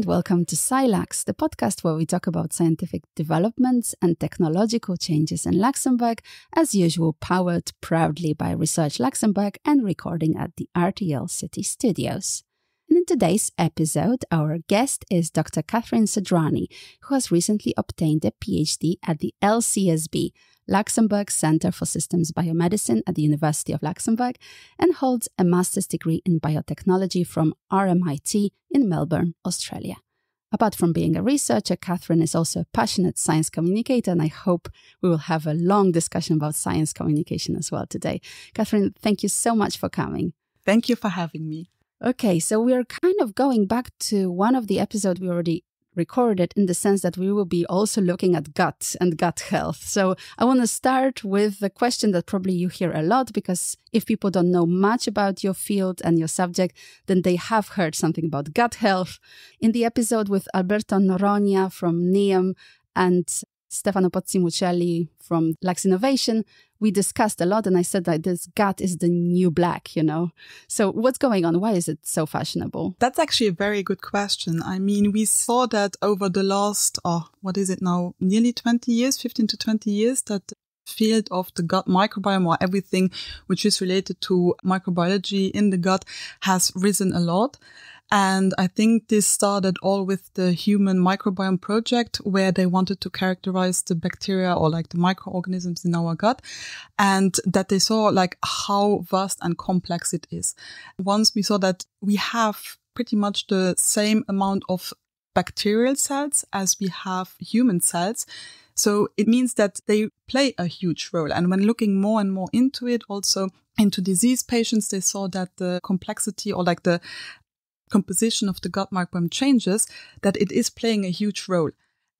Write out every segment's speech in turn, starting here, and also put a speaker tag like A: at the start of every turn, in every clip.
A: welcome to SciLux, the podcast where we talk about scientific developments and technological changes in Luxembourg, as usual powered proudly by Research Luxembourg and recording at the RTL City Studios. And in today's episode, our guest is Dr. Catherine Sedrani, who has recently obtained a PhD at the LCSB, Luxembourg Centre for Systems Biomedicine at the University of Luxembourg, and holds a master's degree in biotechnology from RMIT in Melbourne, Australia. Apart from being a researcher, Catherine is also a passionate science communicator, and I hope we will have a long discussion about science communication as well today. Catherine, thank you so much for coming.
B: Thank you for having me.
A: Okay, so we're kind of going back to one of the episodes we already recorded, in the sense that we will be also looking at gut and gut health. So I want to start with the question that probably you hear a lot, because if people don't know much about your field and your subject, then they have heard something about gut health. In the episode with Alberto Noronha from NEOM and Stefano Pozzimucelli from Lux Innovation, we discussed a lot, and I said that this gut is the new black, So what's going on? Why is it so fashionable?
B: That's actually a very good question. I mean, we saw that over the last, nearly 20 years, 15 to 20 years, that the field of the gut microbiome, or everything which is related to microbiology in the gut, has risen a lot. And I think this started all with the Human Microbiome Project, where they wanted to characterize the bacteria or the microorganisms in our gut, and that they saw how vast and complex it is. Once we saw that we have pretty much the same amount of bacterial cells as we have human cells. So it means that they play a huge role. And when looking more and more into it, also into disease patients, they saw that the complexity or the composition of the gut microbiome changes, that it is playing a huge role.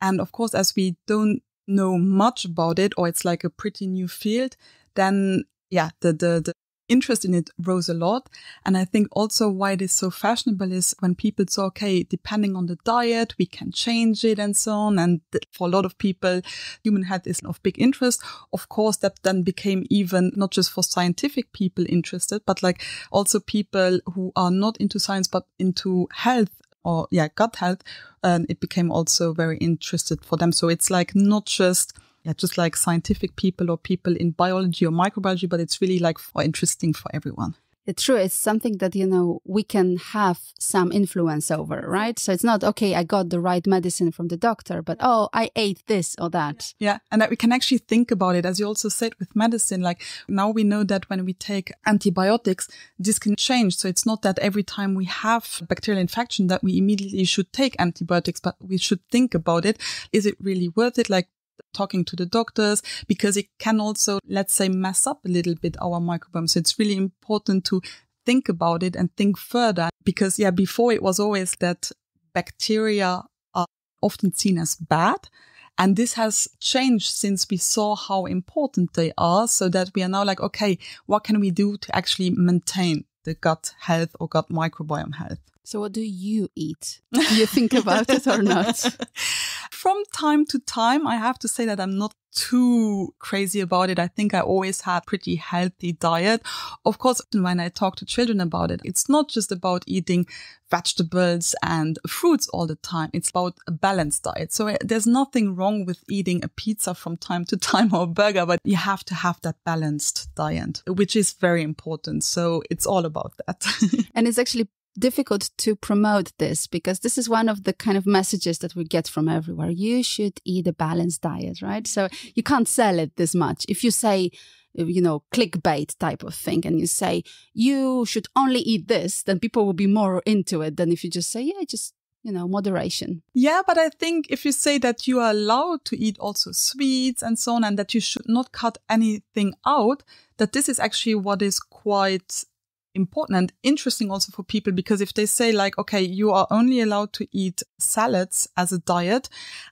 B: And of course, as we don't know much about it, or it's a pretty new field, then the interest in it rose a lot. And I think also why it is so fashionable is when people saw, okay, depending on the diet, we can change it and so on. And for a lot of people, human health is of big interest. Of course, that then became even not just for scientific people interested, but also people who are not into science, but into health or gut health. And it became also very interested for them. So it's not just scientific people or people in biology or microbiology, but it's really interesting for everyone.
A: It's true. It's something that, we can have some influence over, right? So it's not, okay, I got the right medicine from the doctor, but, I ate this or that.
B: Yeah. And that we can actually think about it, as you also said with medicine, now we know that when we take antibiotics, this can change. So it's not that every time we have bacterial infection that we immediately should take antibiotics, but we should think about it. Is it really worth it? Talking to the doctors, because it can also, let's say, mess up a little bit our microbiome. So it's really important to think about it and think further, because before it was always that bacteria are often seen as bad. And this has changed since we saw how important they are, so that we are now okay, what can we do to actually maintain the gut health or gut microbiome health?
A: So what do you eat? Do you think about it or not?
B: From time to time, I have to say that I'm not too crazy about it. I think I always had a pretty healthy diet. Of course, when I talk to children about it, it's not just about eating vegetables and fruits all the time. It's about a balanced diet. So there's nothing wrong with eating a pizza from time to time or a burger, but you have to have that balanced diet, which is very important. So it's all about that.
A: And it's actually difficult to promote this, because this is one of the kind of messages that we get from everywhere. You should eat a balanced diet, right? So you can't sell it this much. If you say, clickbait type of thing, and you say you should only eat this, then people will be more into it than if you just say, moderation.
B: Yeah, but I think if you say that you are allowed to eat also sweets and so on, and that you should not cut anything out, that this is actually what is quite important and interesting also for people, because if they say okay, you are only allowed to eat salads as a diet,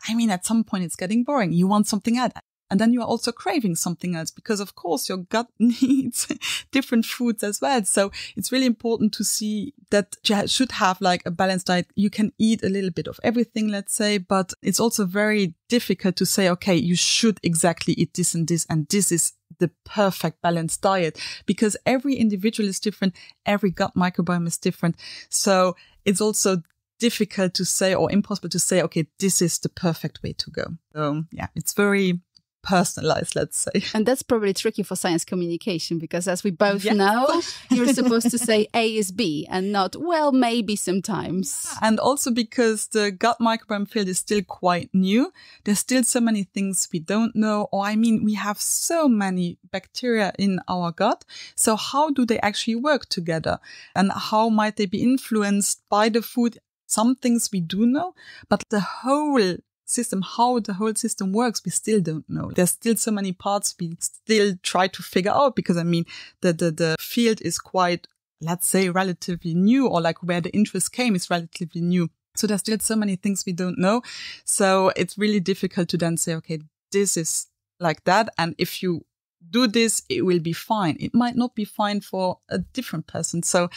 B: I mean, at some point it's getting boring. You want something else. And then you are also craving something else, because of course your gut needs different foods as well. So it's really important to see that you should have a balanced diet. You can eat a little bit of everything, let's say, but it's also very difficult to say, okay, you should exactly eat this, and this is the perfect balanced diet, because every individual is different. Every gut microbiome is different. So it's also difficult to say or impossible to say, okay, this is the perfect way to go. So yeah, it's very personalized, let's say.
A: And that's probably tricky for science communication because, as we both know, you're supposed to say A is B and not, well, maybe sometimes.
B: And also because the gut microbiome field is still quite new, there's still so many things we don't know. Or we have so many bacteria in our gut. So how do they actually work together? And how might they be influenced by the food? Some things we do know, but the whole system, how the whole system works, we still don't know. There's still so many parts we still try to figure out because the field is quite, let's say, relatively new, or like where the interest came is relatively new. So there's still so many things we don't know. So it's really difficult to then say, okay, this is like that. And if you do this, it will be fine. It might not be fine for a different person. So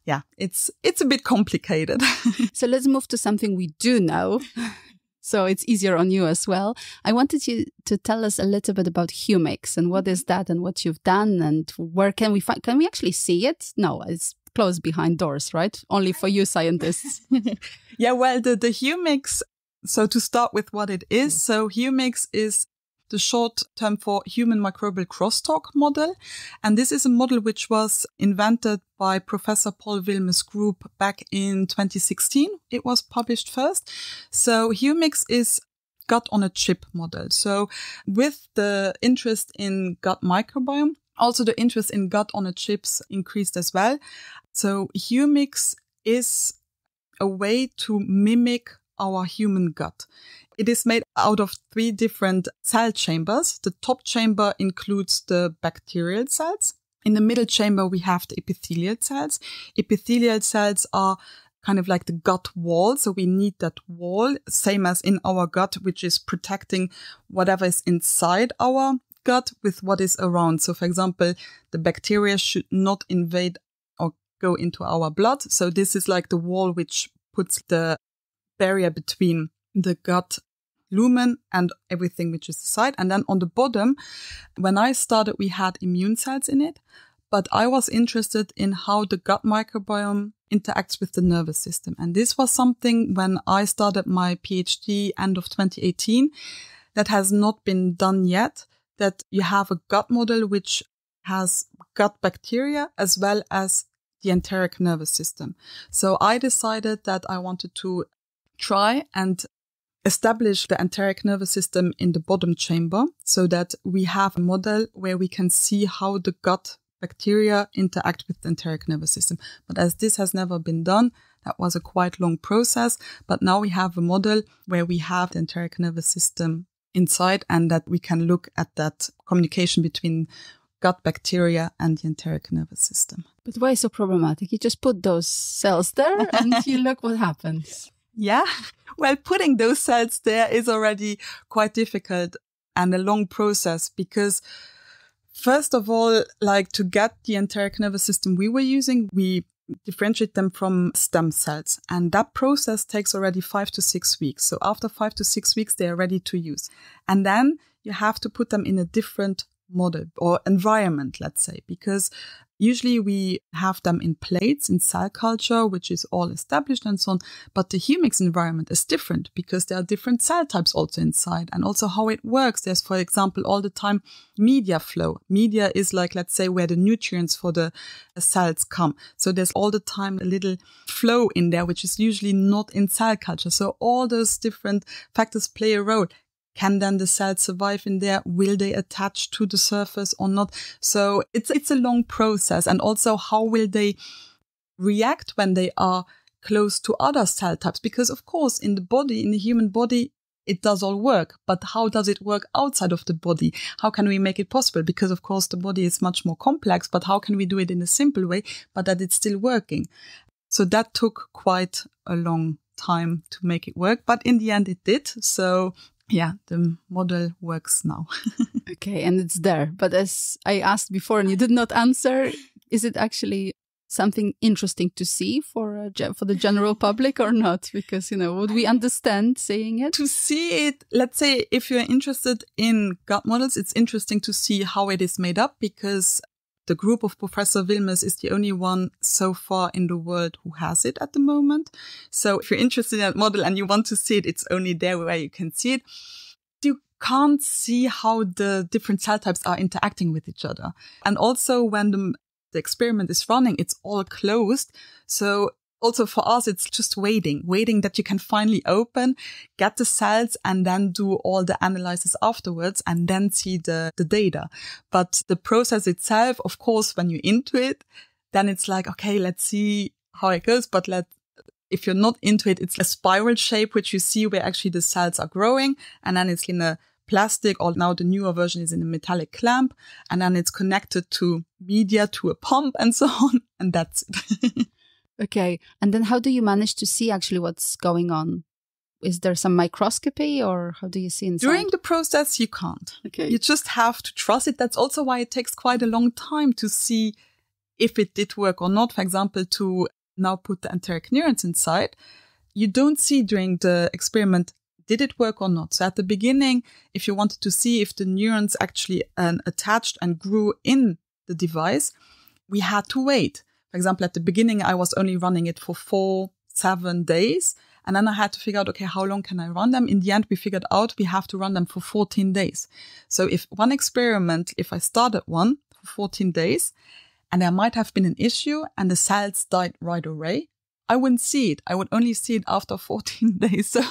B: yeah, it's a bit complicated.
A: So let's move to something we do know. So it's easier on you as well. I wanted you to tell us a little bit about HuMiX and what is that and what you've done and where can we find, can we actually see it? No, it's closed behind doors, right? Only for you scientists.
B: Yeah, well, the HuMiX, so to start with what it is. So HuMiX is the short term for human microbial crosstalk model. And this is a model which was invented by Professor Paul Wilmer's group back in 2016. It was published first. So HuMiX is gut on a chip model. So with the interest in gut microbiome, also the interest in gut on a chips increased as well. So HuMiX is a way to mimic our human gut. It is made out of 3 different cell chambers. The top chamber includes the bacterial cells. In the middle chamber, we have the epithelial cells. Epithelial cells are kind of like the gut wall. So we need that wall, same as in our gut, which is protecting whatever is inside our gut with what is around. So for example, the bacteria should not invade or go into our blood. So this is like the wall which puts the barrier between the gut lumen and everything which is inside. And then on the bottom, when I started, we had immune cells in it, but I was interested in how the gut microbiome interacts with the nervous system. And this was something when I started my PhD end of 2018 that has not been done yet, that you have a gut model which has gut bacteria as well as the enteric nervous system. So I decided that I wanted to try and establish the enteric nervous system in the bottom chamber so that we have a model where we can see how the gut bacteria interact with the enteric nervous system. But as this has never been done, that was a quite long process. But now we have a model where we have the enteric nervous system inside and that we can look at that communication between gut bacteria and the enteric nervous system.
A: But why so problematic? You just put those cells there and you look what happens.
B: Yeah, well, putting those cells there is already quite difficult and a long process because, first of all, like to get the enteric nervous system we were using, we differentiate them from stem cells. And that process takes already 5 to 6 weeks. So after 5 to 6 weeks, they are ready to use. And then you have to put them in a different model or environment, let's say, because usually we have them in plates in cell culture, which is all established and so on. But the HuMiX environment is different because there are different cell types also inside and also how it works. There's, for example, all the time media flow. Media is like, let's say, where the nutrients for the cells come. So there's all the time a little flow in there, which is usually not in cell culture. So all those different factors play a role. Can then the cells survive in there? Will they attach to the surface or not? So it's a long process. And also, how will they react when they are close to other cell types? Because, of course, in the body, in the human body, it does all work. But how does it work outside of the body? How can we make it possible? Because, of course, the body is much more complex. But how can we do it in a simple way, but that it's still working? So that took quite a long time to make it work. But in the end, it did. So yeah, the model works now.
A: Okay, and it's there. But as I asked before and you did not answer, is it actually something interesting to see for the general public or not? Because, would we understand seeing it?
B: To see it, let's say if you're interested in gut models, it's interesting to see how it is made up because The group of Professor Wilmes is the only one so far in the world who has it at the moment. So if you're interested in that model and you want to see it, it's only there where you can see it. You can't see how the different cell types are interacting with each other. And also when the experiment is running, it's all closed. So also for us, it's just waiting that you can finally open, get the cells, and then do all the analysis afterwards and then see the data. But the process itself, of course, when you're into it, then it's like, okay, let's see how it goes. But if you're not into it, it's a spiral shape, which you see where actually the cells are growing. And then it's in a plastic, or now the newer version is in a metallic clamp. And then it's connected to media, to a pump and so on. And that's it.
A: Okay. And then how do you manage to see actually what's going on? Is there some microscopy, or how do you see inside?
B: During the process, you can't.
A: Okay.
B: You just have to trust it. That's also why it takes quite a long time to see if it did work or not. For example, to now put the enteric neurons inside, you don't see during the experiment, did it work or not? So at the beginning, if you wanted to see if the neurons actually attached and grew in the device, we had to wait. For example, at the beginning, I was only running it for 7 days. And then I had to figure out, okay, how long can I run them? In the end, we figured out we have to run them for 14 days. So if one experiment, if I started one for 14 days and there might have been an issue and the cells died right away, I wouldn't see it. I would only see it after 14 days. So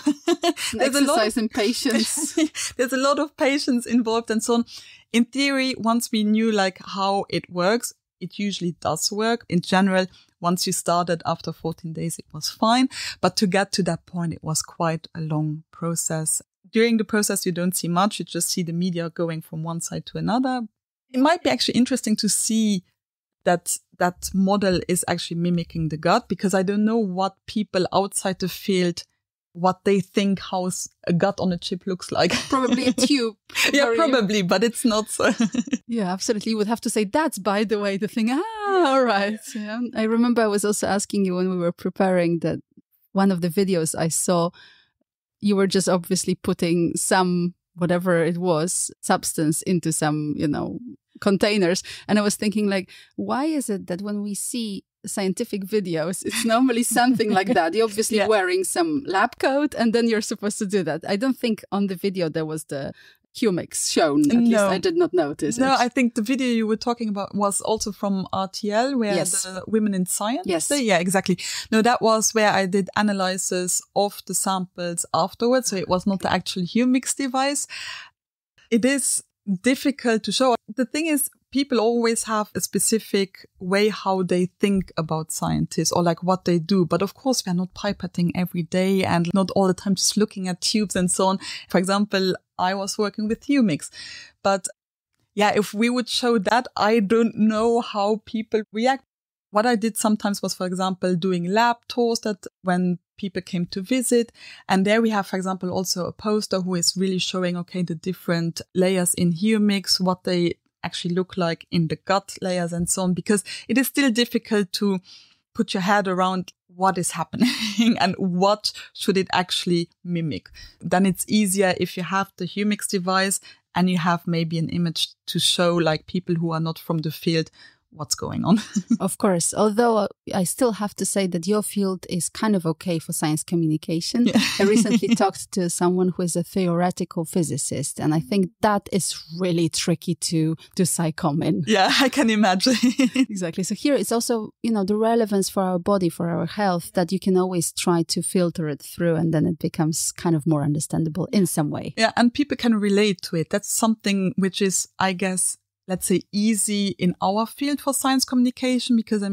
A: there's exercise in patience.
B: There's a lot of patience involved and so on. In theory, once we knew like how it works, it usually does work. In general, once you started after 14 days, it was fine. But to get to that point, it was quite a long process. During the process, you don't see much. You just see the media going from one side to another. It might be actually interesting to see that that model is actually mimicking the gut, because I don't know what people outside the field, what they think how a gut on a chip looks like.
A: Probably a tube.
B: Yeah, probably, but it's not so.
A: Yeah, absolutely. You would have to say, that's, by the way, the thing. All right. Yeah. I remember I was also asking you when we were preparing that one of the videos I saw, you were just obviously putting some, whatever it was, substance into some, containers. And I was thinking like, why is it that when we see scientific videos, it's normally something like that? You're obviously wearing some lab coat and then you're supposed to do that. I don't think on the video there was the HuMiX shown. At least I did not notice it.
B: No, I think the video you were talking about was also from RTL, where the Women in Science.
A: Yes.
B: Yeah, exactly. No, that was where I did analysis of the samples afterwards. So it was not the actual HuMiX device. It is difficult to show. The thing is, people always have a specific way how they think about scientists or like what they do. But of course, we are not pipetting every day and not all the time just looking at tubes and so on. For example, I was working with HuMiX. But yeah, if we would show that, I don't know how people react. What I did sometimes was, for example, doing lab tours that when people came to visit. And there we have, for example, also a poster who is really showing, okay, the different layers in HuMiX, what they actually look like in the gut layers and so on, because it is still difficult to put your head around what is happening and what should it actually mimic. Then it's easier if you have the HuMiX device and you have maybe an image to show like people who are not from the field what's going on.
A: Of course, although I still have to say that your field is kind of okay for science communication. Yeah. I recently talked to someone who is a theoretical physicist, and I think that is really tricky to psychom in.
B: Yeah, I can imagine.
A: Exactly. So here it's also, the relevance for our body, for our health, that you can always try to filter it through, and then it becomes kind of more understandable in some way.
B: Yeah, and people can relate to it. That's something which is, I guess, let's say, easy in our field for science communication, because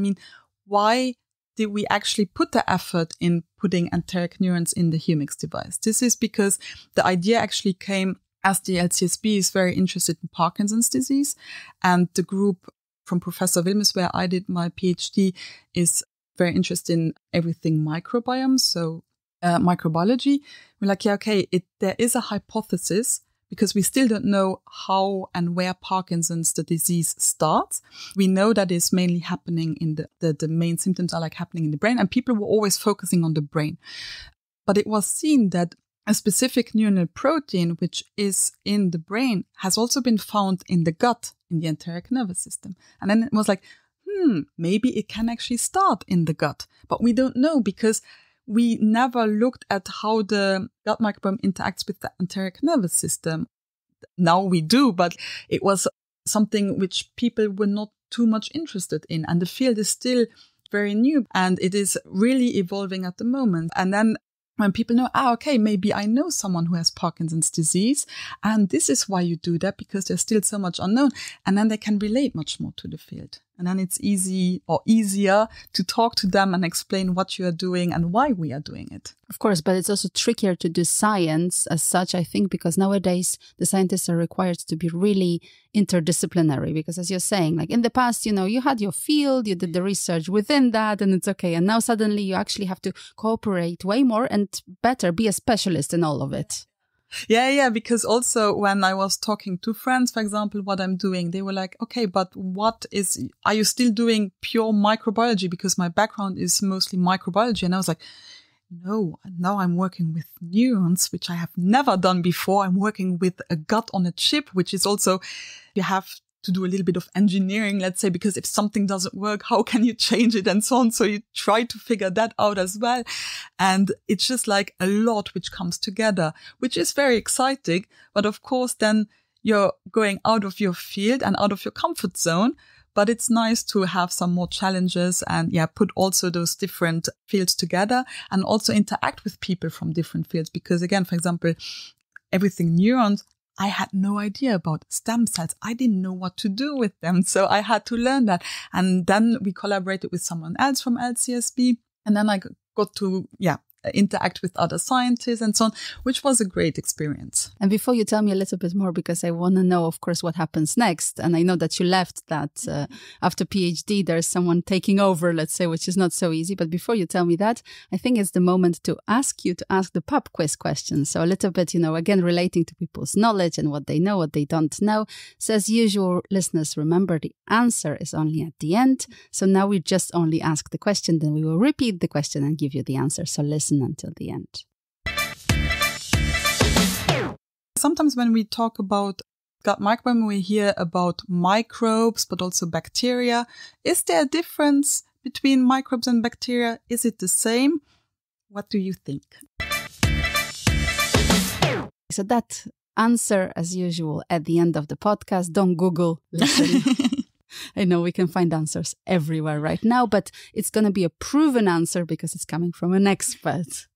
B: why did we actually put the effort in putting enteric neurons in the HuMiX device? This is because the idea actually came as the LCSB is very interested in Parkinson's disease, and the group from Professor Wilmes, where I did my PhD, is very interested in everything microbiome, so microbiology. We're like, there is a hypothesis, because we still don't know how and where Parkinson's, the disease, starts. We know that it's mainly happening in the main symptoms are like happening in the brain, and people were always focusing on the brain. But it was seen that a specific neuronal protein, which is in the brain, has also been found in the gut in the enteric nervous system. And then it was like, maybe it can actually start in the gut. But we don't know because we never looked at how the gut microbiome interacts with the enteric nervous system. Now we do, but it was something which people were not too much interested in. And the field is still very new and it is really evolving at the moment. And then when people know, okay, maybe I know someone who has Parkinson's disease and this is why you do that because there's still so much unknown. And then they can relate much more to the field. And then it's easier to talk to them and explain what you are doing and why we are doing it.
A: Of course, but it's also trickier to do science as such, I think, because nowadays the scientists are required to be really interdisciplinary. Because as you're saying, like in the past, you had your field, you did the research within that and it's okay. And now suddenly you actually have to cooperate way more and better, be a specialist in all of it.
B: Yeah, because also when I was talking to friends, for example, what I'm doing, they were like, okay, but are you still doing pure microbiology? Because my background is mostly microbiology. And I was like, no, now I'm working with neurons, which I have never done before. I'm working with a gut on a chip, which is also, you have to do a little bit of engineering, let's say, because if something doesn't work, how can you change it and so on? So you try to figure that out as well. And it's just like a lot which comes together, which is very exciting. But of course, then you're going out of your field and out of your comfort zone. But it's nice to have some more challenges and put also those different fields together and also interact with people from different fields. Because again, for example, everything neurons, I had no idea about stem cells. I didn't know what to do with them. So I had to learn that. And then we collaborated with someone else from LCSB. And then I got to, interact with other scientists and so on, which was a great experience.
A: And before you tell me a little bit more, because I want to know, of course, what happens next. And I know that you left that after PhD, there's someone taking over, let's say, which is not so easy. But before you tell me that, I think it's the moment to ask you to ask the pub quiz questions. So a little bit, again, relating to people's knowledge and what they know, what they don't know. So as usual, listeners, remember the answer is only at the end. So now we just only ask the question, then we will repeat the question and give you the answer. So listen until the end.
B: Sometimes when we talk about gut microbiome, we hear about microbes, but also bacteria. Is there a difference between microbes and bacteria? Is it the same? What do you think?
A: So that answer, as usual, at the end of the podcast. Don't Google, listen. I know we can find answers everywhere right now, but it's going to be a proven answer because it's coming from an expert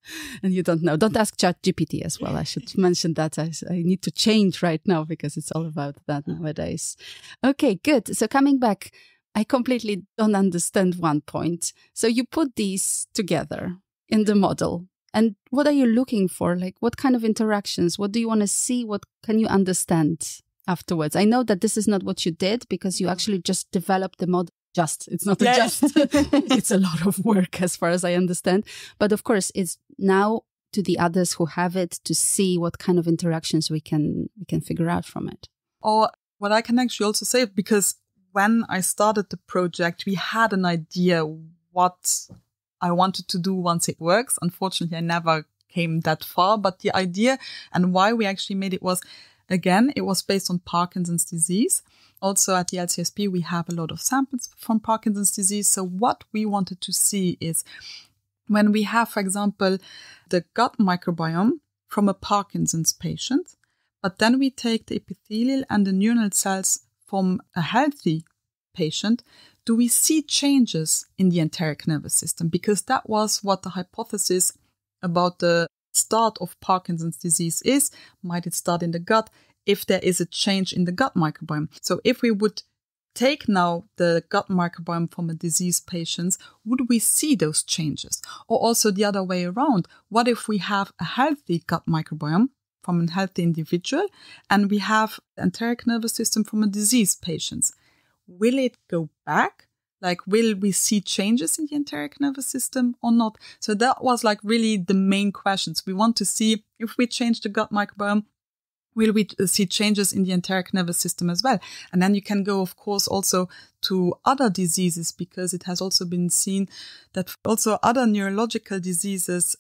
A: and you don't know. Don't ask ChatGPT as well. I should mention that. I need to change right now because it's all about that nowadays. Okay, good. So coming back, I completely don't understand one point. So you put these together in the model. And what are you looking for? Like what kind of interactions? What do you want to see? What can you understand afterwards? I know that this is not what you did because you actually just developed the model. It's not just. It's a lot of work as far as I understand. But of course, it's now to the others who have it to see what kind of interactions we can figure out from it.
B: Or what I can actually also say, because when I started the project, we had an idea what I wanted to do once it works. Unfortunately, I never came that far. But the idea and why we actually made it was, again, it was based on Parkinson's disease. Also at the LCSB, we have a lot of samples from Parkinson's disease. So what we wanted to see is when we have, for example, the gut microbiome from a Parkinson's patient, but then we take the epithelial and the neuronal cells from a healthy patient, do we see changes in the enteric nervous system? Because that was what the hypothesis about the start of Parkinson's disease is. Might it start in the gut if there is a change in the gut microbiome? So if we would take now the gut microbiome from a diseased patient, would we see those changes? Or also the other way around, what if we have a healthy gut microbiome from a healthy individual and we have the enteric nervous system from a diseased patient? Will it go back? Like, will we see changes in the enteric nervous system or not? So that was like really the main questions. We want to see if we change the gut microbiome, will we see changes in the enteric nervous system as well? And then you can go, of course, also to other diseases, because it has also been seen that also other neurological diseases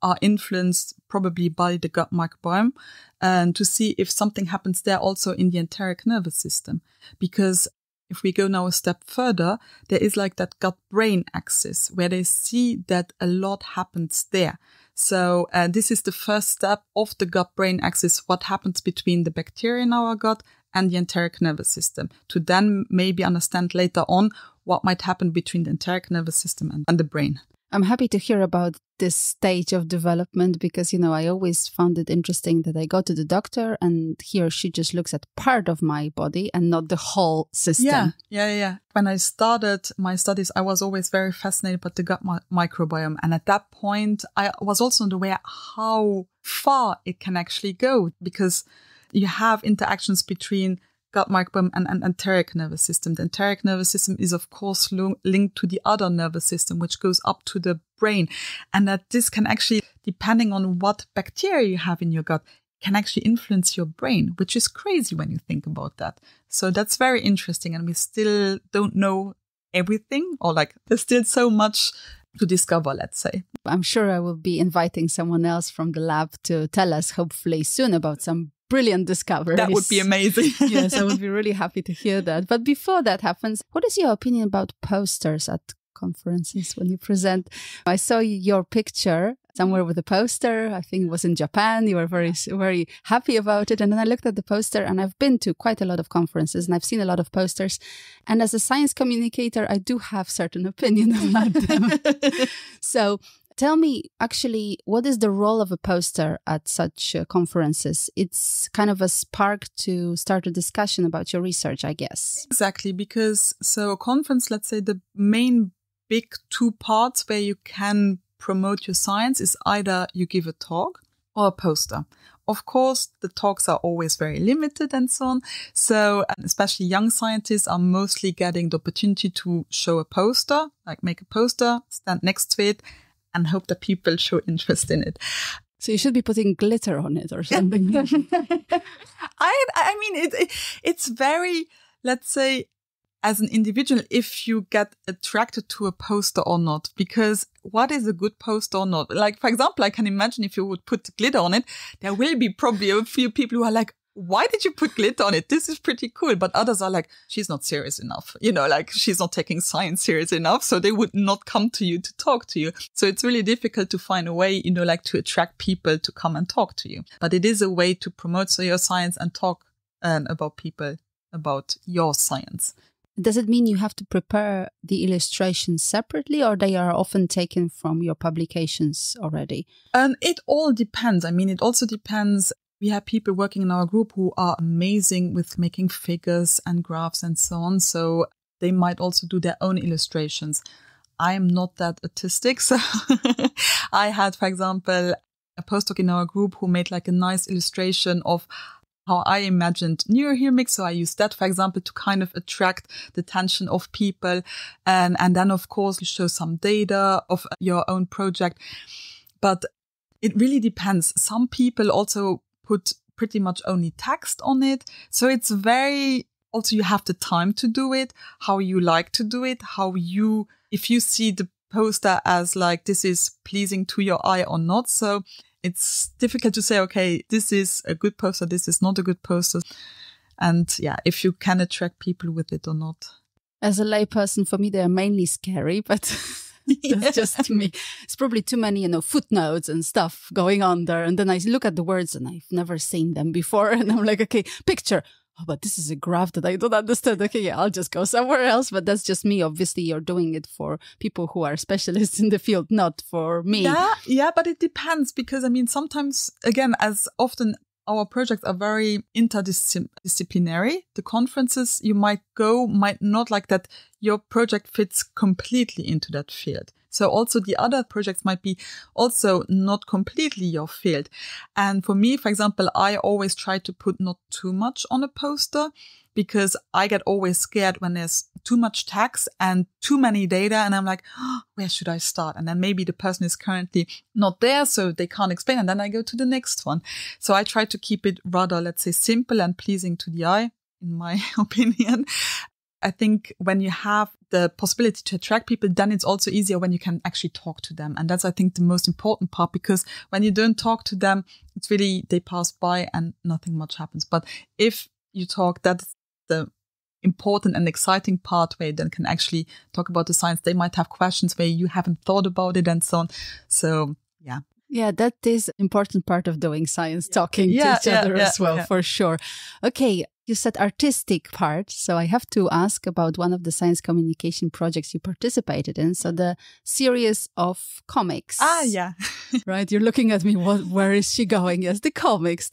B: are influenced probably by the gut microbiome, and to see if something happens there also in the enteric nervous system. Because if we go now a step further, there is like that gut-brain axis where they see that a lot happens there. So this is the first step of the gut-brain axis, what happens between the bacteria in our gut and the enteric nervous system, to then maybe understand later on what might happen between the enteric nervous system and the brain.
A: I'm happy to hear about this stage of development because, I always found it interesting that I go to the doctor and he or she just looks at part of my body and not the whole system.
B: Yeah. When I started my studies, I was always very fascinated by the gut microbiome. And at that point, I was also not aware how far it can actually go, because you have interactions between gut microbiome and enteric nervous system. The enteric nervous system is, of course, linked to the other nervous system, which goes up to the brain. And that this can actually, depending on what bacteria you have in your gut, can actually influence your brain, which is crazy when you think about that. So that's very interesting. And we still don't know everything, or there's still so much to discover, let's say.
A: I'm sure I will be inviting someone else from the lab to tell us, hopefully soon, about some brilliant discoveries.
B: That would be amazing.
A: Yes, I would be really happy to hear that. But before that happens, what is your opinion about posters at conferences when you present? I saw your picture somewhere with a poster. I think it was in Japan. You were very, very happy about it. And then I looked at the poster, and I've been to quite a lot of conferences and I've seen a lot of posters. And as a science communicator, I do have certain opinion about them. So tell me, actually, what is the role of a poster at such conferences? It's kind of a spark to start a discussion about your research, I guess.
B: Exactly, because a conference, let's say the main big two parts where you can promote your science is either you give a talk or a poster. Of course, the talks are always very limited and so on. So especially young scientists are mostly getting the opportunity to show a poster, make a poster, stand next to it, and hope that people show interest in it.
A: So you should be putting glitter on it or something.
B: I mean, it's very, let's say, as an individual, if you get attracted to a poster or not, because what is a good poster or not? For example, I can imagine if you would put glitter on it, there will be probably a few people who are like, why did you put glitter on it? This is pretty cool. But others are like, she's not serious enough. She's not taking science serious enough. So they would not come to you to talk to you. So it's really difficult to find a way, to attract people to come and talk to you. But it is a way to promote your science and talk about people, about your science.
A: Does it mean you have to prepare the illustrations separately, or they are often taken from your publications already?
B: It all depends. I mean, it also depends. We have people working in our group who are amazing with making figures and graphs and so on. So they might also do their own illustrations. I am not that artistic. So I had, for example, a postdoc in our group who made a nice illustration of how I imagined HuMiX. So I used that, for example, to kind of attract the attention of people. And then, of course, you show some data of your own project. But it really depends. Some people also put pretty much only text on it. So it's also you have the time to do it, how you like to do it, if you see the poster as this is pleasing to your eye or not. So it's difficult to say, okay, this is a good poster, this is not a good poster. And if you can attract people with it or not.
A: As a layperson, for me, they are mainly scary, but that's just me. It's probably too many, footnotes and stuff going on there. And then I look at the words and I've never seen them before. And I'm like, okay, picture. Oh, but this is a graph that I don't understand. Okay, I'll just go somewhere else. But that's just me. Obviously, you're doing it for people who are specialists in the field, not for me.
B: Yeah, but it depends because, sometimes, again, as often our projects are very interdisciplinary. The conferences you might not like that your project fits completely into that field. So also the other projects might be also not completely your field. And for me, for example, I always try to put not too much on a poster because I get always scared when there's too much text and too many data. And I'm like, where should I start? And then maybe the person is currently not there, so they can't explain. And then I go to the next one. So I try to keep it rather, let's say, simple and pleasing to the eye, in my opinion. I think when you have the possibility to attract people, then it's also easier when you can actually talk to them. And that's, I think, the most important part, because when you don't talk to them, it's really, they pass by and nothing much happens. But if you talk, that's the important and exciting part where you then can actually talk about the science. They might have questions where you haven't thought about it and so on. So, yeah.
A: Yeah, that is an important part of doing science, talking to each other as well, for sure. Okay, you said artistic part, so I have to ask about one of the science communication projects you participated in. So the series of comics.
B: Yeah.
A: Right, you're looking at me, where is she going? Yes, the comics.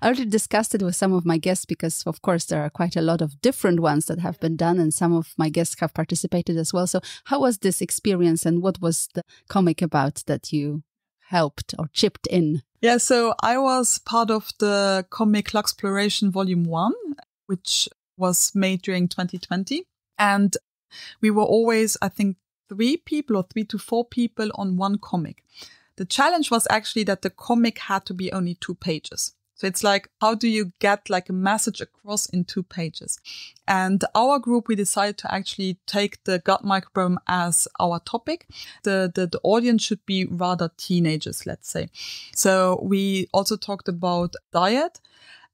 A: I already discussed it with some of my guests because, of course, there are quite a lot of different ones that have been done and some of my guests have participated as well. So how was this experience and what was the comic about that you helped or chipped in?
B: Yeah, so I was part of the comic L'Exploration Volume 1, which was made during 2020. And we were always, I think, 3 to 4 people on one comic. The challenge was actually that the comic had to be only 2 pages. So it's like, how do you get like a message across in 2 pages? And our group, we decided to actually take the gut microbiome as our topic. The audience should be rather teenagers, let's say. So we also talked about diet.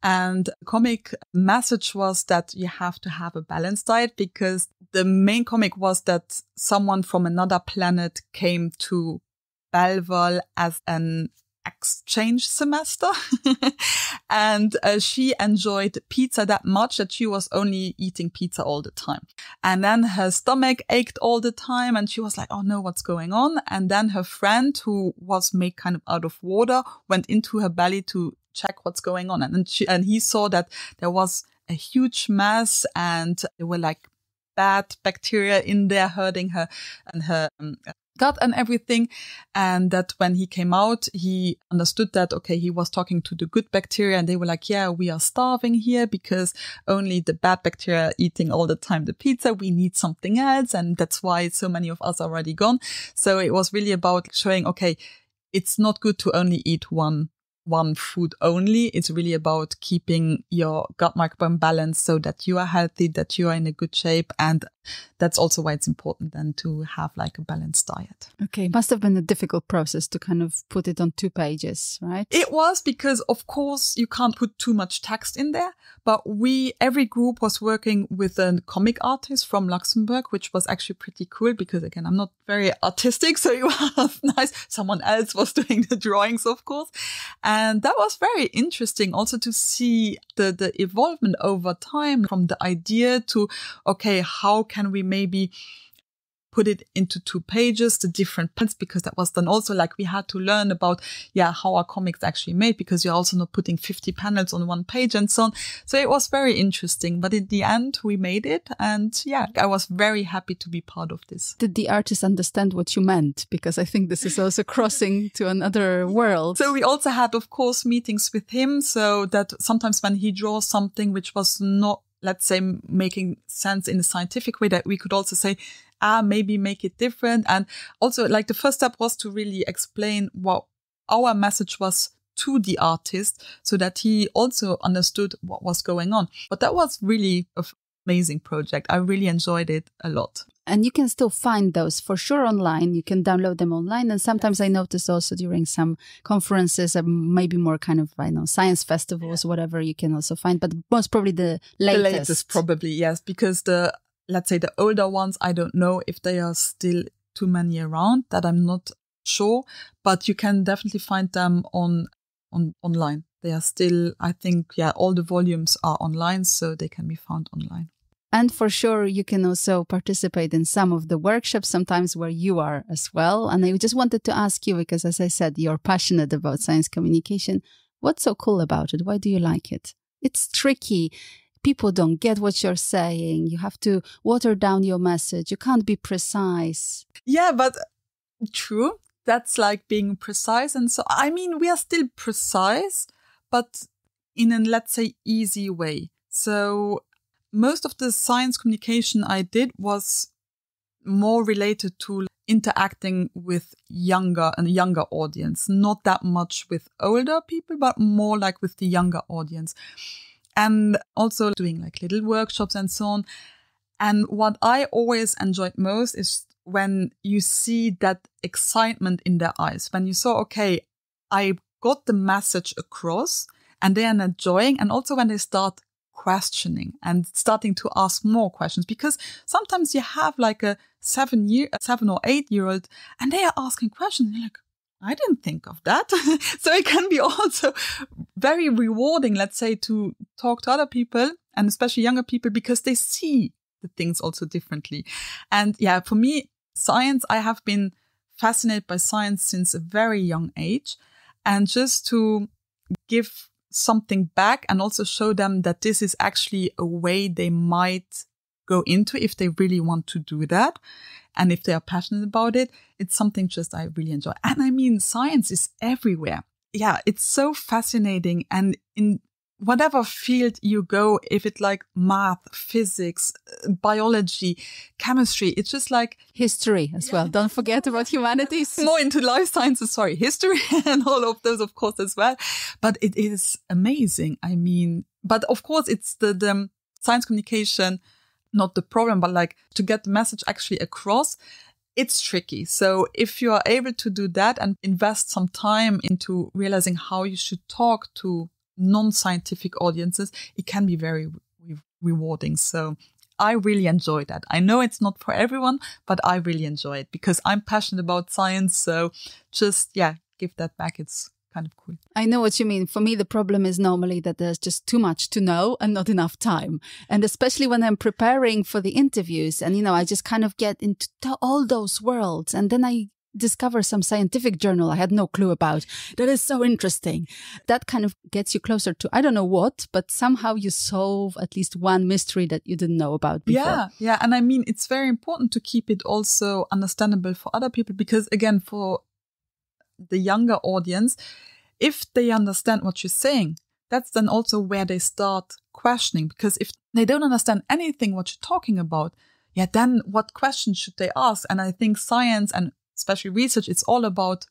B: And the comic message was that you have to have a balanced diet, because the main comic was that someone from another planet came to Belval as an exchange semester and she enjoyed pizza that much that she was only eating pizza all the time. And then her stomach ached all the time and she was like, oh no, what's going on? And then her friend, who was made kind of out of water, went into her belly to check what's going on. And he saw that there was a huge mess and there were like bad bacteria in there hurting her and her gut and everything. And that when he came out, he understood that, okay, he was talking to the good bacteria and they were like, yeah, we are starving here because only the bad bacteria are eating all the time the pizza. We need something else. And that's why so many of us are already gone. So it was really about showing, okay, it's not good to only eat one food only. It's really about keeping your gut microbiome balanced so that you are healthy, that you are in a good shape. And that's also why it's important then to have like a balanced diet.
A: Okay. Must have been a difficult process to kind of put it on 2 pages, right?
B: It was, because of course you can't put too much text in there, but every group was working with a comic artist from Luxembourg, which was actually pretty cool because again, I'm not very artistic. So it was nice. Someone else was doing the drawings, of course. And that was very interesting also to see the evolvement over time from the idea to, okay, how can we maybe put it into 2 pages, the different pens, because that was then also like we had to learn about, how are comics actually made, because you're also not putting 50 panels on 1 page and so on. So it was very interesting. But in the end, we made it. And I was very happy to be part of this.
A: Did the artist understand what you meant? Because I think this is also crossing to another world.
B: So we also had, of course, meetings with him, so that sometimes when he draws something which was not, let's say, making sense in a scientific way, that we could also say, maybe make it different. And also like the first step was to really explain what our message was to the artist so that he also understood what was going on. But that was really an amazing project. I really enjoyed it a lot.
A: And you can still find those for sure online. You can download them online. And sometimes I notice also during some conferences, maybe more kind of, science festivals, whatever, you can also find. But most probably the latest.
B: The latest probably, yes. Because let's say the older ones, I don't know if they are still too many around, that I'm not sure. But you can definitely find them online. They are still, I think, all the volumes are online, so they can be found online.
A: And for sure, you can also participate in some of the workshops, sometimes where you are as well. And I just wanted to ask you, because as I said, you're passionate about science communication. What's so cool about it? Why do you like it? It's tricky. People don't get what you're saying. You have to water down your message. You can't be precise.
B: Yeah, but true. That's like being precise. And so, I mean, we are still precise, but in a, let's say, easy way. So most of the science communication I did was more related to interacting with a younger audience, not that much with older people, but more like with the younger audience. And also doing like little workshops and so on. And what I always enjoyed most is when you see that excitement in their eyes, when you saw, okay, I got the message across and they are enjoying. And also when they start questioning and starting to ask more questions, because sometimes you have like a 7 or 8 year old and they are asking questions. And you're like, I didn't think of that. So it can be also very rewarding, let's say, to talk to other people and especially younger people, because they see the things also differently. And yeah, for me, science, I have been fascinated by science since a very young age. And just to give something back and also show them that this is actually a way they might go into if they really want to do that. And if they are passionate about it, it's something just I really enjoy. And I mean, science is everywhere. Yeah, it's so fascinating. And in whatever field you go, if it's like math, physics, biology, chemistry, it's just like
A: history as well. Don't forget about humanities.
B: More into life sciences, history and all of those, of course, as well. But it is amazing. I mean, but of course, it's the science communication, not the problem, but like to get the message actually across, it's tricky. So if you are able to do that and invest some time into realizing how you should talk to non-scientific audiences, it can be very rewarding. So I really enjoy that. I know it's not for everyone, but I really enjoy it because I'm passionate about science. So just, give that back. It's kind of cool.
A: I know what you mean. For me, the problem is normally that there's just too much to know and not enough time. And especially when I'm preparing for the interviews and, I just kind of get into all those worlds. And then I discover some scientific journal I had no clue about. That is so interesting. That kind of gets you closer to, I don't know what, but somehow you solve at least one mystery that you didn't know about before.
B: Yeah. And I mean, it's very important to keep it also understandable for other people because, again, for the younger audience, if they understand what you're saying, that's then also where they start questioning. Because if they don't understand anything what you're talking about, then what questions should they ask? And I think science and especially research, it's all about,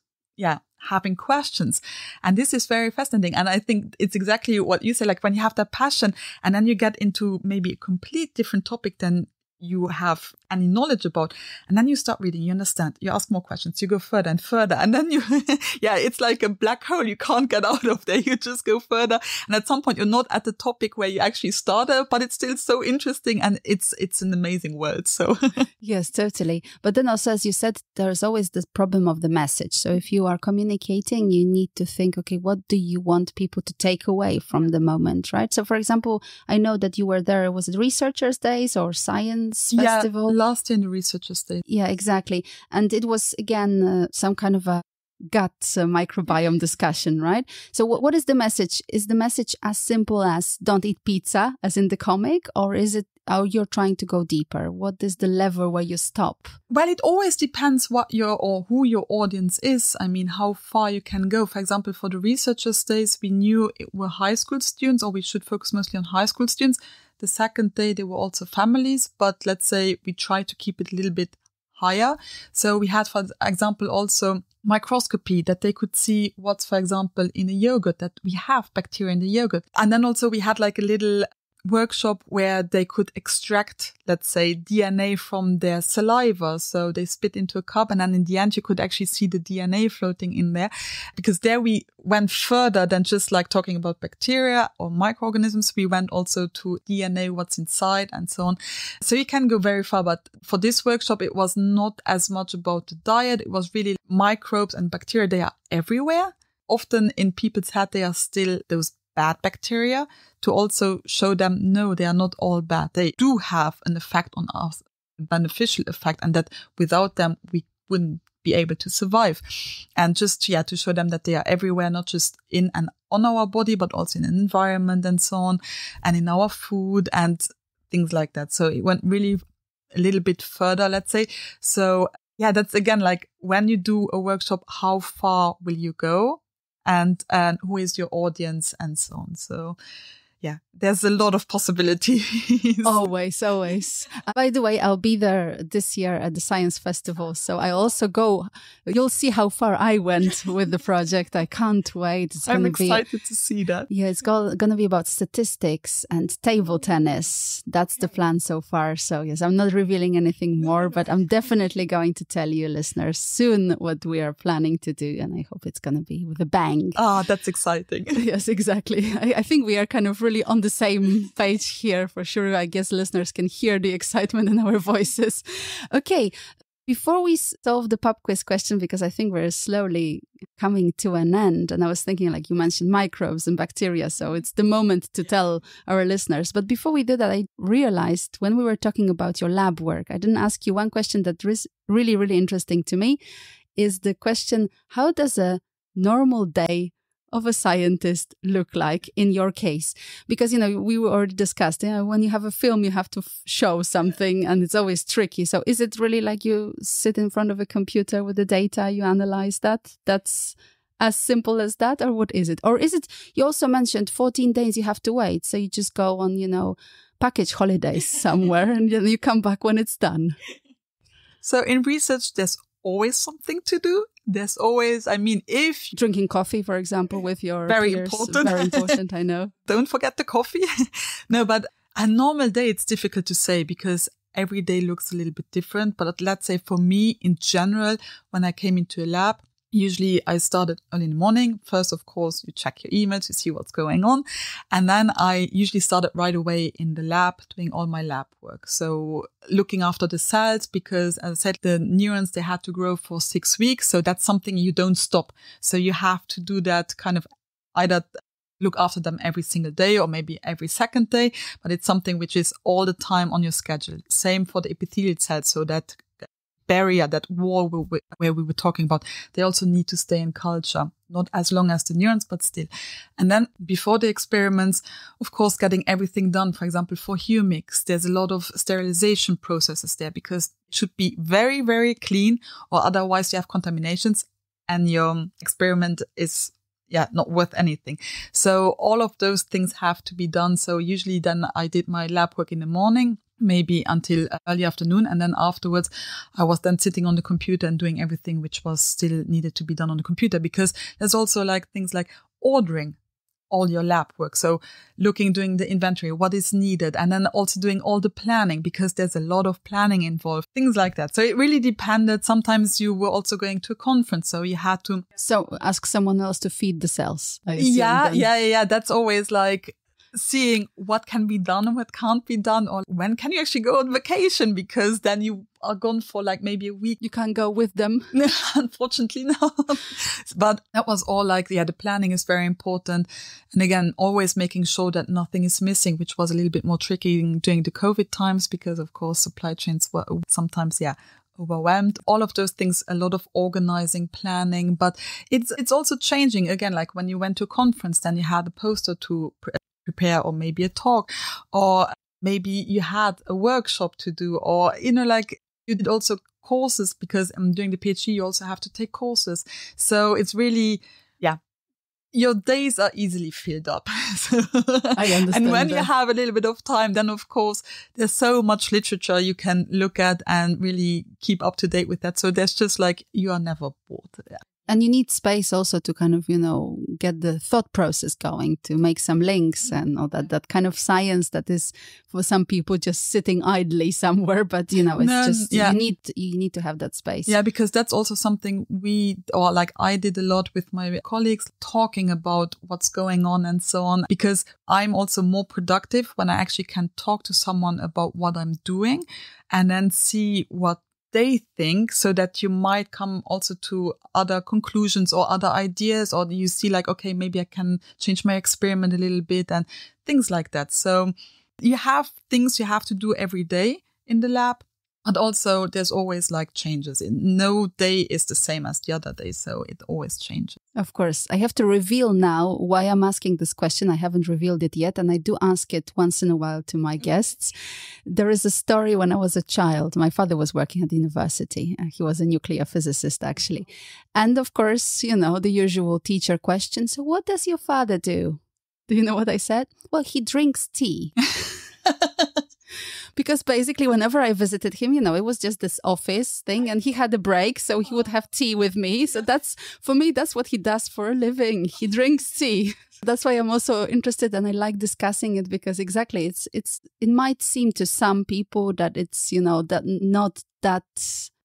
B: having questions. And this is very fascinating. And I think it's exactly what you say, like when you have that passion and then you get into maybe a complete different topic than you have any knowledge about. And then you start reading, you understand, you ask more questions, you go further and further. And then you, it's like a black hole. You can't get out of there. You just go further. And at some point you're not at the topic where you actually started, but it's still so interesting. And it's an amazing world. So
A: yes, totally. But then also, as you said, there's always this problem of the message. So if you are communicating, you need to think, okay, what do you want people to take away from the moment, right? So for example, I know that you were there, was it Researchers' Days or Science Festival?
B: Yeah, last year in the Researchers' Day.
A: Yeah, exactly. And it was, again, some kind of a gut microbiome discussion, right? So what is the message? Is the message as simple as don't eat pizza, as in the comic? Or is it, you're trying to go deeper? What is the level where you stop?
B: Well, it always depends who your audience is. I mean, how far you can go. For example, for the Researchers' Days, we knew it were high school students, or we should focus mostly on high school students. The second day, there were also families, but let's say we try to keep it a little bit higher. So we had, for example, also microscopy, that they could see what's, for example, in a yogurt, that we have bacteria in the yogurt. And then also we had like a little workshop where they could extract, let's say, DNA from their saliva. So they spit into a cup and then in the end you could actually see the DNA floating in there, because there we went further than just like talking about bacteria or microorganisms. We went also to DNA, what's inside and so on. So you can go very far. But for this workshop, it was not as much about the diet. It was really microbes and bacteria. They are everywhere. Often in people's head, they are still those bad bacteria, to also show them, no, they are not all bad. They do have an effect on us, a beneficial effect, and that without them, we wouldn't be able to survive. And just, to show them that they are everywhere, not just in and on our body, but also in an environment and so on, and in our food and things like that. So it went really a little bit further, let's say. So that's again, like when you do a workshop, how far will you go? And who is your audience and so on. So yeah, there's a lot of possibilities.
A: Always. By the way, I'll be there this year at the Science Festival. So I also go. You'll see how far I went with the project. I can't wait.
B: I'm excited to see that.
A: Yeah, it's going to be about statistics and table tennis. That's the plan so far. So yes, I'm not revealing anything more, but I'm definitely going to tell you, listeners, soon what we are planning to do. And I hope it's going to be with a bang.
B: Ah, that's exciting.
A: Yes, exactly. I think we are kind of really on the same page here for sure. I guess listeners can hear the excitement in our voices. Okay. Before we solve the pub quiz question, because I think we're slowly coming to an end, and I was thinking, like you mentioned, microbes and bacteria, so it's the moment to tell our listeners. But before we do that, I realized when we were talking about your lab work, I didn't ask you one question that is really, really interesting to me, is the question, how does a normal day of a scientist look like in your case? Because, we already discussed, when you have a film, you have to show something and it's always tricky. So is it really like you sit in front of a computer with the data, you analyze that? That's as simple as that? Or what is it? Or is it, you also mentioned 14 days you have to wait. So you just go on, package holidays somewhere and then you come back when it's done.
B: So in research, there's always something to do. There's always, if...
A: Drinking coffee, for example, with your
B: Very
A: peers.
B: important.
A: Very important, I know.
B: Don't forget the coffee. No, but a normal day, it's difficult to say because every day looks a little bit different. But let's say for me, in general, when I came into a lab, usually I started early in the morning. First, of course, you check your email to see what's going on. And then I usually started right away in the lab doing all my lab work. So looking after the cells, because as I said, the neurons, they had to grow for 6 weeks. So that's something you don't stop. So you have to do that kind of either look after them every single day or maybe every second day. But it's something which is all the time on your schedule. Same for the epithelial cells. So that barrier, that wall where we were talking about, they also need to stay in culture, not as long as the neurons, but still. And then before the experiments, of course, getting everything done. For example, for HuMiX, there's a lot of sterilization processes there because it should be very, very clean or otherwise you have contaminations and your experiment is not worth anything. So all of those things have to be done. So usually then I did my lab work in the morning, maybe until early afternoon. And then afterwards, I was then sitting on the computer and doing everything which was still needed to be done on the computer, because there's also like things like ordering all your lab work. So doing the inventory, what is needed, and then also doing all the planning, because there's a lot of planning involved, things like that. So it really depended. Sometimes you were also going to a conference, so you had to
A: ask someone else to feed the cells.
B: Yeah. That's always like seeing what can be done and what can't be done, or when can you actually go on vacation, because then you are gone for like maybe a week.
A: You can't go with them.
B: Unfortunately, no. But that was all like, the planning is very important. And again, always making sure that nothing is missing, which was a little bit more tricky during the COVID times, because of course supply chains were sometimes, overwhelmed. All of those things, a lot of organizing, planning, but it's also changing. Again, like when you went to a conference, then you had a poster to prepare, or maybe a talk, or maybe you had a workshop to do, or, like you did also courses, because doing the PhD, you also have to take courses. So it's really, your days are easily filled up.
A: I understand.
B: And when you have a little bit of time, then of course there's so much literature you can look at and really keep up to date with that. So there's just like, you are never bored. Yeah.
A: And you need space also to kind of, get the thought process going, to make some links and all that kind of science that is for some people just sitting idly somewhere. But, you need to have that space.
B: Yeah, because that's also something I did a lot with my colleagues, talking about what's going on and so on, because I'm also more productive when I actually can talk to someone about what I'm doing and then see what they think, so that you might come also to other conclusions or other ideas, or you see like, okay, maybe I can change my experiment a little bit and things like that. So you have things you have to do every day in the lab, but also there's always like changes. No day is the same as the other day, so it always changes.
A: Of course. I have to reveal now why I'm asking this question. I haven't revealed it yet, and I do ask it once in a while to my guests. There is a story when I was a child. My father was working at the university. He was a nuclear physicist, actually. And of course, the usual teacher question. So what does your father do? Do you know what I said? Well, he drinks tea. Because basically whenever I visited him, it was just this office thing and he had a break. So he would have tea with me. So for me, that's what he does for a living. He drinks tea. That's why I'm also interested and I like discussing it because exactly it might seem to some people that it's, that not that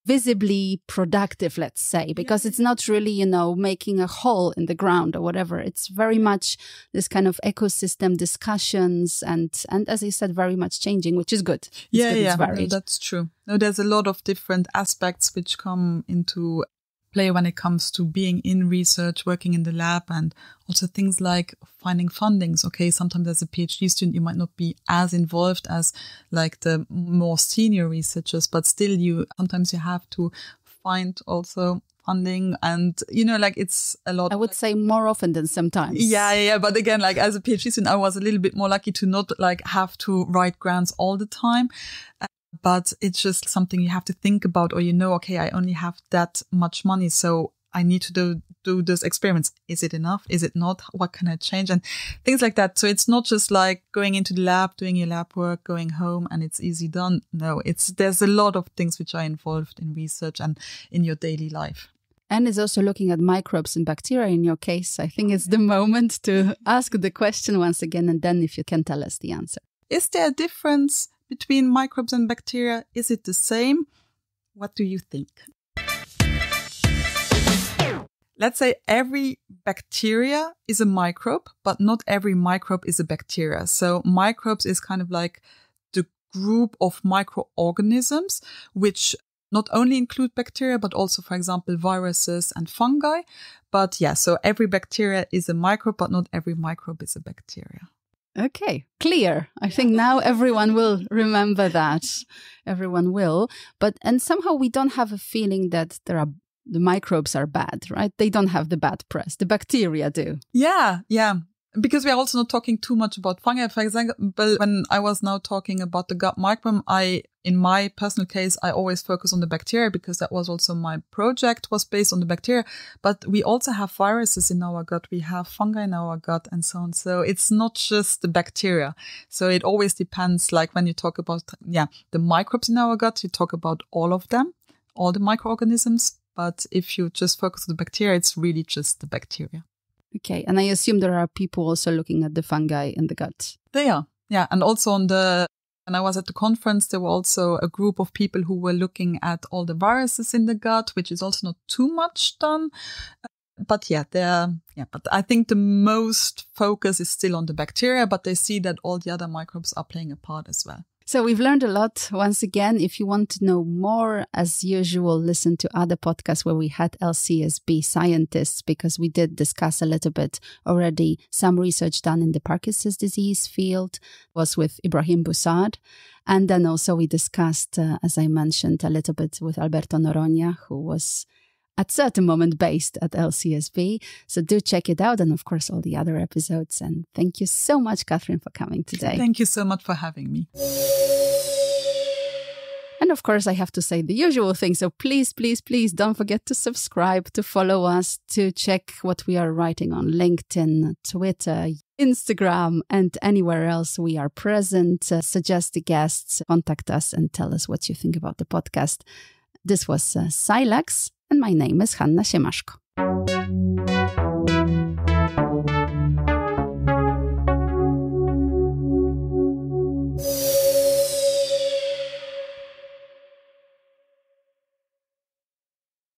A: visibly productive, let's say, because it's not really, making a hole in the ground or whatever. It's very much this kind of ecosystem discussions and as I said, very much changing, which is good.
B: No, that's true. No, there's a lot of different aspects which come into play when it comes to being in research, working in the lab, and also things like finding fundings. Okay, sometimes as a PhD student, you might not be as involved as like the more senior researchers, but still sometimes you have to find also funding and, it's a lot.
A: I would say more often than sometimes.
B: Yeah. But again, like as a PhD student, I was a little bit more lucky to not like have to write grants all the time. But it's just something you have to think about, or okay, I only have that much money, so I need to do those experiments. Is it enough? Is it not? What can I change? And things like that. So it's not just like going into the lab, doing your lab work, going home, and it's easy done. No, there's a lot of things which are involved in research and in your daily life.
A: And it's also looking at microbes and bacteria in your case. I think it's the moment to ask the question once again, and then if you can tell us the answer.
B: Is there a difference between microbes and bacteria? Is it the same? What do you think? Let's say every bacteria is a microbe, but not every microbe is a bacteria. So microbes is kind of like the group of microorganisms, which not only include bacteria, but also, for example, viruses and fungi. But so every bacteria is a microbe, but not every microbe is a bacteria.
A: Okay, clear. I think now everyone will remember that. Everyone will. And somehow we don't have a feeling that the microbes are bad, right? They don't have the bad press. The bacteria do.
B: Yeah. Because we are also not talking too much about fungi. For example, when I was now talking about the gut microbiome, in my personal case, I always focus on the bacteria because that was also my project was based on the bacteria. But we also have viruses in our gut. We have fungi in our gut and so on. So it's not just the bacteria. So it always depends. Like when you talk about, the microbes in our gut, you talk about all of them, all the microorganisms. But if you just focus on the bacteria, it's really just the bacteria.
A: Okay. And I assume there are people also looking at the fungi in the gut.
B: They are. Yeah. And also when I was at the conference, there were also a group of people who were looking at all the viruses in the gut, which is also not too much done. But but I think the most focus is still on the bacteria, but they see that all the other microbes are playing a part as well.
A: So we've learned a lot. Once again, if you want to know more, as usual, listen to other podcasts where we had LCSB scientists, because we did discuss a little bit already some research done in the Parkinson's disease field, was with Ibrahim Boussard. And then also we discussed, as I mentioned, a little bit with Alberto Noronha, who was at certain moment based at LCSB. So do check it out. And of course, all the other episodes. And thank you so much, Catherine, for coming today.
B: Thank you so much for having me.
A: And of course, I have to say the usual thing. So please, please, please don't forget to subscribe, to follow us, to check what we are writing on LinkedIn, Twitter, Instagram, and anywhere else we are present. Suggest the guests, contact us and tell us what you think about the podcast. This was Silex, and my name is Hanna Siemaszko.